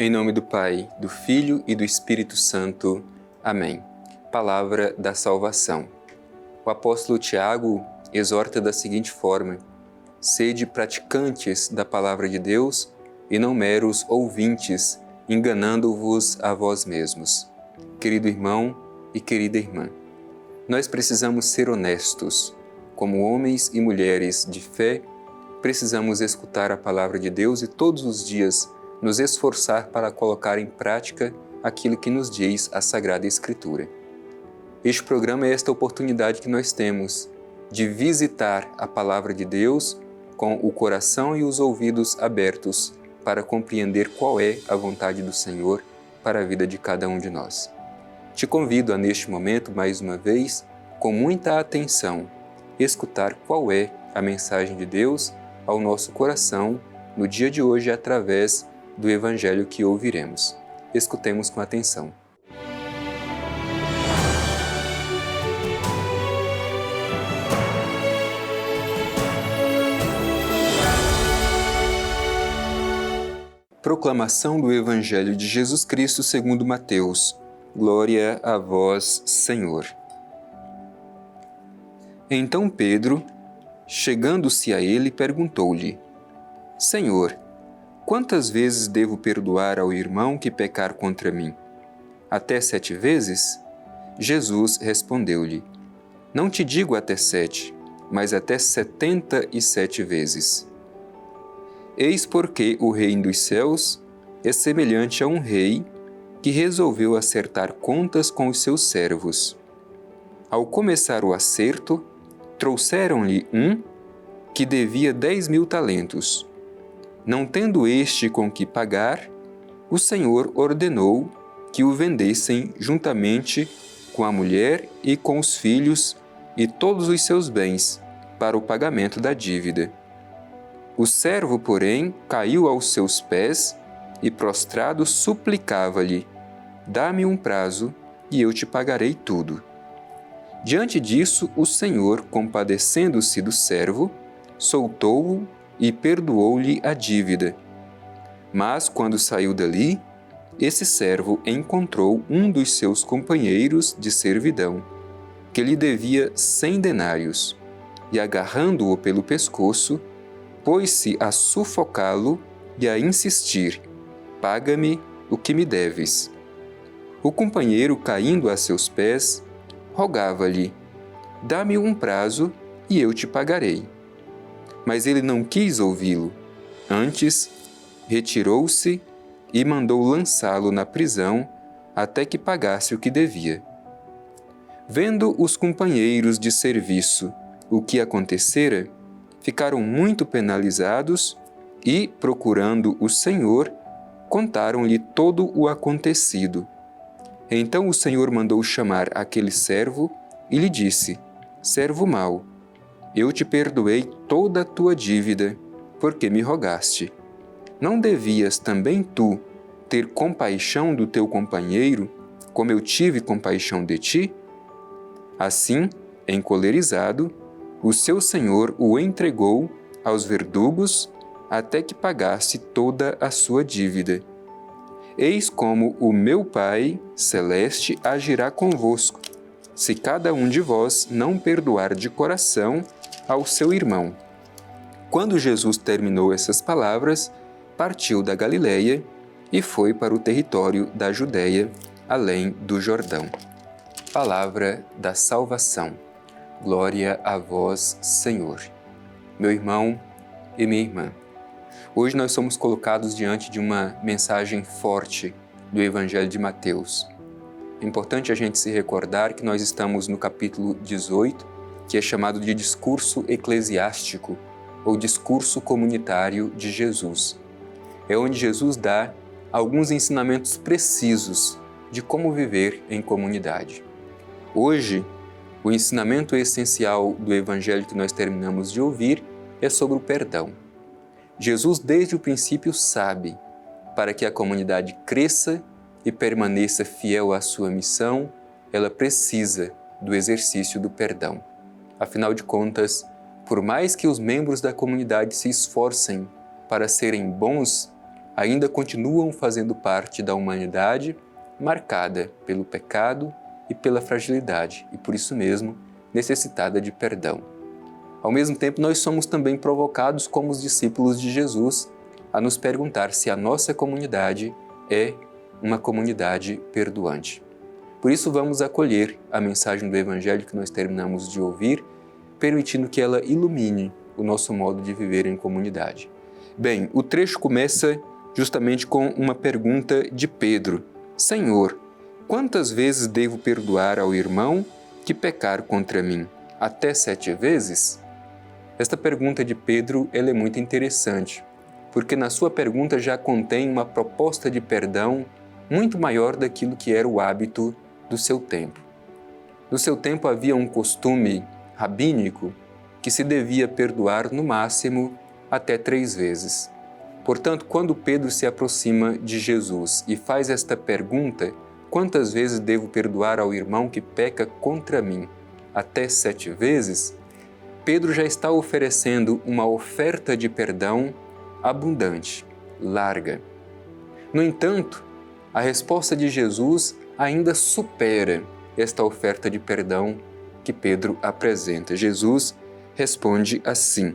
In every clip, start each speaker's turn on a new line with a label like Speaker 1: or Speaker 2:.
Speaker 1: Em nome do Pai, do Filho e do Espírito Santo. Amém. Palavra da salvação. O apóstolo Tiago exorta da seguinte forma: sede praticantes da palavra de Deus e não meros ouvintes, enganando-vos a vós mesmos. Querido irmão e querida irmã, nós precisamos ser honestos. Como homens e mulheres de fé, precisamos escutar a palavra de Deus e todos os dias nos esforçar para colocar em prática aquilo que nos diz a Sagrada Escritura. Este programa é esta oportunidade que nós temos de visitar a palavra de Deus com o coração e os ouvidos abertos para compreender qual é a vontade do Senhor para a vida de cada um de nós. Te convido a, neste momento, mais uma vez, com muita atenção, escutar qual é a mensagem de Deus ao nosso coração no dia de hoje através do Evangelho que ouviremos. Escutemos com atenção. Proclamação do Evangelho de Jesus Cristo segundo Mateus. Glória a vós, Senhor. Então Pedro, chegando-se a ele, perguntou-lhe: Senhor, quantas vezes devo perdoar ao irmão que pecar contra mim? Até 7 vezes? Jesus respondeu-lhe: Não te digo até 7, mas até 77 vezes. Eis porque o reino dos céus é semelhante a um rei que resolveu acertar contas com os seus servos. Ao começar o acerto, trouxeram-lhe um que devia 10.000 talentos. Não tendo este com que pagar, o Senhor ordenou que o vendessem juntamente com a mulher e com os filhos e todos os seus bens para o pagamento da dívida. O servo, porém, caiu aos seus pés e, prostrado, suplicava-lhe: Dá-me um prazo e eu te pagarei tudo. Diante disso, o Senhor, compadecendo-se do servo, soltou-o e perdoou-lhe a dívida. Mas, quando saiu dali, esse servo encontrou um dos seus companheiros de servidão, que lhe devia 100 denários, e, agarrando-o pelo pescoço, pôs-se a sufocá-lo e a insistir: Paga-me o que me deves. O companheiro, caindo a seus pés, rogava-lhe: Dá-me um prazo e eu te pagarei. Mas ele não quis ouvi-lo. Antes, retirou-se e mandou lançá-lo na prisão até que pagasse o que devia. Vendo os companheiros de serviço o que acontecera, ficaram muito penalizados e, procurando o Senhor, contaram-lhe todo o acontecido. Então o Senhor mandou chamar aquele servo e lhe disse: Servo mau, eu te perdoei toda a tua dívida, porque me rogaste. Não devias também tu ter compaixão do teu companheiro, como eu tive compaixão de ti? Assim, encolerizado, o seu senhor o entregou aos verdugos até que pagasse toda a sua dívida. Eis como o meu Pai celeste agirá convosco, se cada um de vós não perdoar de coração ao seu irmão. Quando Jesus terminou essas palavras, partiu da Galileia e foi para o território da Judéia, além do Jordão. Palavra da salvação. Glória a vós, Senhor. Meu irmão e minha irmã, hoje nós somos colocados diante de uma mensagem forte do Evangelho de Mateus. É importante a gente se recordar que nós estamos no capítulo 18, que é chamado de discurso eclesiástico ou discurso comunitário de Jesus. É onde Jesus dá alguns ensinamentos precisos de como viver em comunidade. Hoje, o ensinamento essencial do Evangelho que nós terminamos de ouvir é sobre o perdão. Jesus, desde o princípio, sabe, para que a comunidade cresça e permaneça fiel à sua missão, ela precisa do exercício do perdão. Afinal de contas, por mais que os membros da comunidade se esforcem para serem bons, ainda continuam fazendo parte da humanidade marcada pelo pecado e pela fragilidade, e por isso mesmo necessitada de perdão. Ao mesmo tempo, nós somos também provocados como os discípulos de Jesus a nos perguntar se a nossa comunidade é uma comunidade perdoante. Por isso vamos acolher a mensagem do Evangelho que nós terminamos de ouvir, permitindo que ela ilumine o nosso modo de viver em comunidade. Bem, o trecho começa justamente com uma pergunta de Pedro. Senhor, quantas vezes devo perdoar ao irmão que pecar contra mim? Até 7 vezes? Esta pergunta de Pedro ela é muito interessante, porque na sua pergunta já contém uma proposta de perdão muito maior daquilo que era o hábito do seu tempo. No seu tempo havia um costume rabínico que se devia perdoar no máximo até 3 vezes. Portanto, quando Pedro se aproxima de Jesus e faz esta pergunta, quantas vezes devo perdoar ao irmão que peca contra mim? Até 7 vezes? Pedro já está oferecendo uma oferta de perdão abundante, larga. No entanto, a resposta de Jesus ainda supera esta oferta de perdão que Pedro apresenta. Jesus responde assim: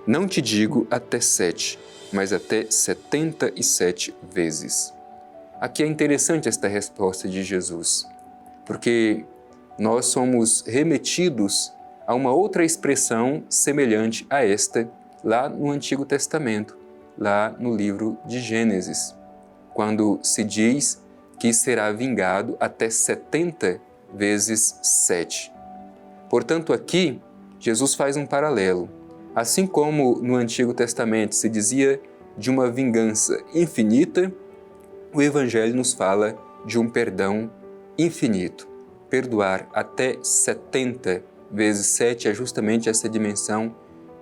Speaker 1: não te digo até 7, mas até 77 vezes. Aqui é interessante esta resposta de Jesus, porque nós somos remetidos a uma outra expressão semelhante a esta lá no Antigo Testamento, lá no livro de Gênesis, quando se diz que será vingado até 70 vezes 7. Portanto, aqui Jesus faz um paralelo. Assim como no Antigo Testamento se dizia de uma vingança infinita, o Evangelho nos fala de um perdão infinito. Perdoar até 70 vezes 7 é justamente essa dimensão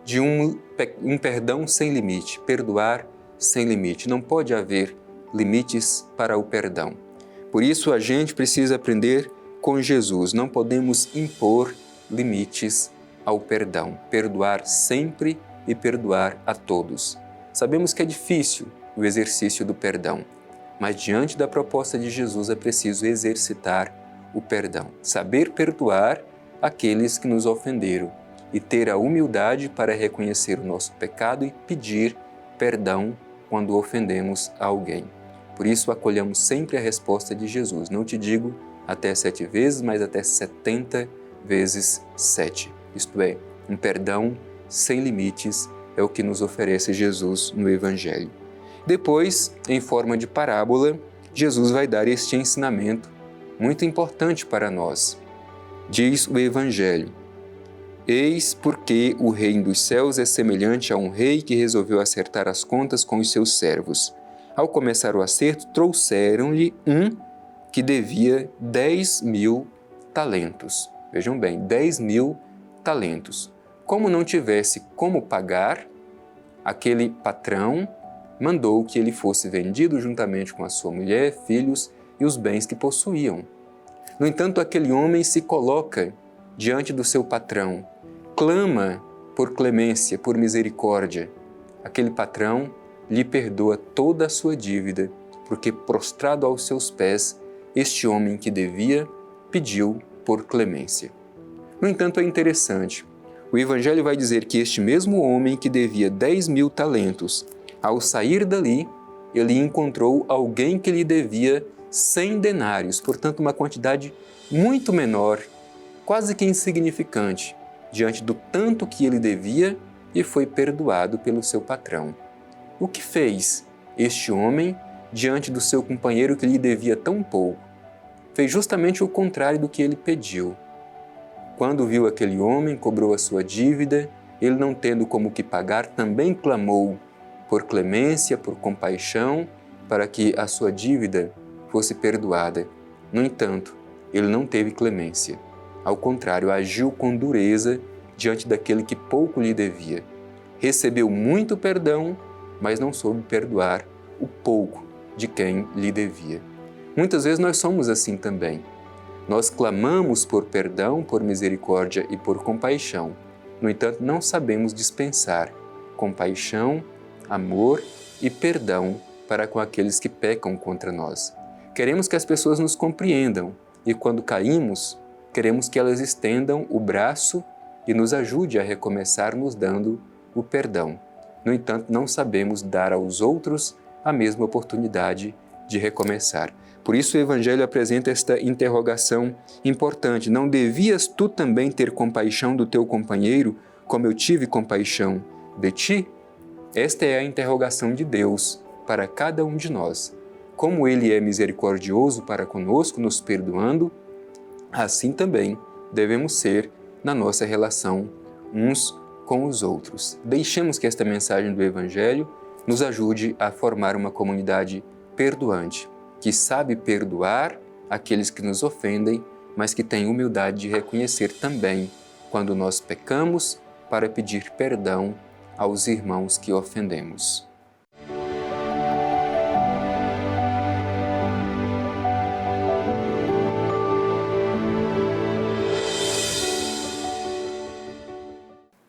Speaker 1: de um perdão sem limite, perdoar sem limite. Não pode haver limites para o perdão. Por isso a gente precisa aprender com Jesus, não podemos impor limites ao perdão, perdoar sempre e perdoar a todos. Sabemos que é difícil o exercício do perdão, mas diante da proposta de Jesus é preciso exercitar o perdão, saber perdoar aqueles que nos ofenderam e ter a humildade para reconhecer o nosso pecado e pedir perdão quando ofendemos alguém. Por isso acolhamos sempre a resposta de Jesus, não te digo até 7 vezes, mas até 70 vezes 7. Isto é, um perdão sem limites é o que nos oferece Jesus no Evangelho. Depois, em forma de parábola, Jesus vai dar este ensinamento muito importante para nós. Diz o Evangelho: eis porque o reino dos céus é semelhante a um rei que resolveu acertar as contas com os seus servos. Ao começar o acerto, trouxeram-lhe um que devia 10.000 talentos. Vejam bem, 10.000 talentos. Como não tivesse como pagar, aquele patrão mandou que ele fosse vendido juntamente com a sua mulher, filhos e os bens que possuíam. No entanto, aquele homem se coloca diante do seu patrão, clama por clemência, por misericórdia. Aquele patrão lhe perdoa toda a sua dívida, porque prostrado aos seus pés, este homem que devia pediu por clemência. No entanto, é interessante. O Evangelho vai dizer que este mesmo homem que devia 10.000 talentos, ao sair dali, ele encontrou alguém que lhe devia 100 denários, portanto uma quantidade muito menor, quase que insignificante, diante do tanto que ele devia, e foi perdoado pelo seu patrão. O que fez este homem diante do seu companheiro que lhe devia tão pouco? Fez justamente o contrário do que ele pediu. Quando viu aquele homem, cobrou a sua dívida, ele não tendo como que pagar, também clamou por clemência, por compaixão, para que a sua dívida fosse perdoada. No entanto, ele não teve clemência. Ao contrário, agiu com dureza diante daquele que pouco lhe devia. Recebeu muito perdão, mas não soube perdoar o pouco de quem lhe devia. Muitas vezes nós somos assim também. Nós clamamos por perdão, por misericórdia e por compaixão. No entanto, não sabemos dispensar compaixão, amor e perdão para com aqueles que pecam contra nós. Queremos que as pessoas nos compreendam e, quando caímos, queremos que elas estendam o braço e nos ajude a recomeçar nos dando o perdão. No entanto, não sabemos dar aos outros a mesma oportunidade de recomeçar. Por isso o Evangelho apresenta esta interrogação importante. Não devias tu também ter compaixão do teu companheiro, como eu tive compaixão de ti? Esta é a interrogação de Deus para cada um de nós. Como Ele é misericordioso para conosco, nos perdoando, assim também devemos ser na nossa relação uns com os outros. Deixemos que esta mensagem do Evangelho nos ajude a formar uma comunidade perdoante, que sabe perdoar aqueles que nos ofendem, mas que tem humildade de reconhecer também quando nós pecamos para pedir perdão aos irmãos que ofendemos.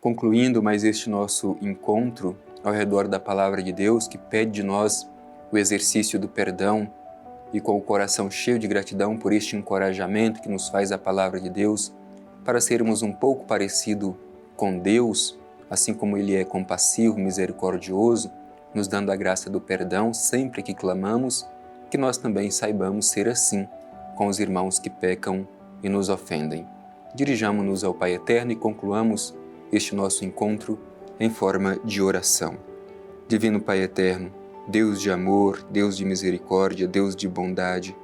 Speaker 1: Concluindo mais este nosso encontro ao redor da Palavra de Deus, que pede de nós o exercício do perdão, e com o coração cheio de gratidão por este encorajamento que nos faz a Palavra de Deus, para sermos um pouco parecido com Deus, assim como Ele é compassivo, misericordioso, nos dando a graça do perdão sempre que clamamos, que nós também saibamos ser assim com os irmãos que pecam e nos ofendem. Dirijamo-nos ao Pai Eterno e concluamos este nosso encontro em forma de oração. Divino Pai Eterno, Deus de amor, Deus de misericórdia, Deus de bondade,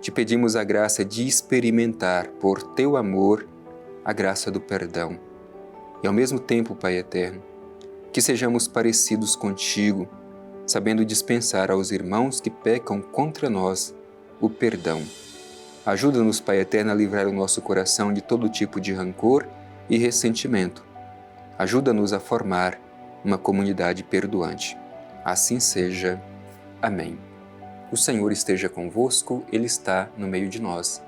Speaker 1: te pedimos a graça de experimentar, por teu amor, a graça do perdão. E ao mesmo tempo, Pai Eterno, que sejamos parecidos contigo, sabendo dispensar aos irmãos que pecam contra nós o perdão. Ajuda-nos, Pai Eterno, a livrar o nosso coração de todo tipo de rancor e ressentimento. Ajuda-nos a formar uma comunidade perdoante. Assim seja. Amém. O Senhor esteja convosco, Ele está no meio de nós.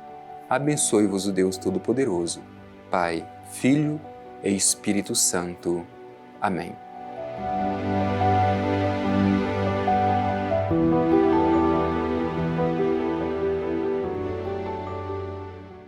Speaker 1: Abençoe-vos o Deus Todo-Poderoso, Pai, Filho e Espírito Santo. Amém.